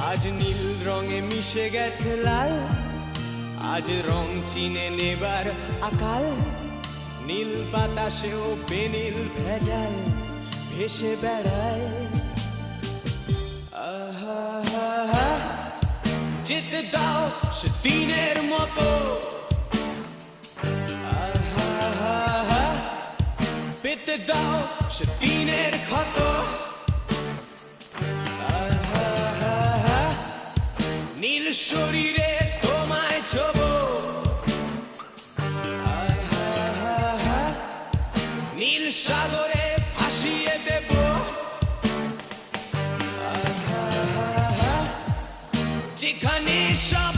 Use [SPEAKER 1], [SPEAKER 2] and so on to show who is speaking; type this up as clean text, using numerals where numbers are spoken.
[SPEAKER 1] আজ নীল রঙে মিশে গেছে লাল, আজ রং চিনে নেবার আকাল। নীল বাতাসেও বেনীল ভেজাল ভেসে বেড়ায়। আহা, যেতে দাও সে দিনের মতো, আহা, পেতে দাও সে দিনের ক্ষত। আহা, নীল শরীরে তোমায় ছোবো, আহা, নীল সাগরে ভাসিয়ে দেব। যেখানে সব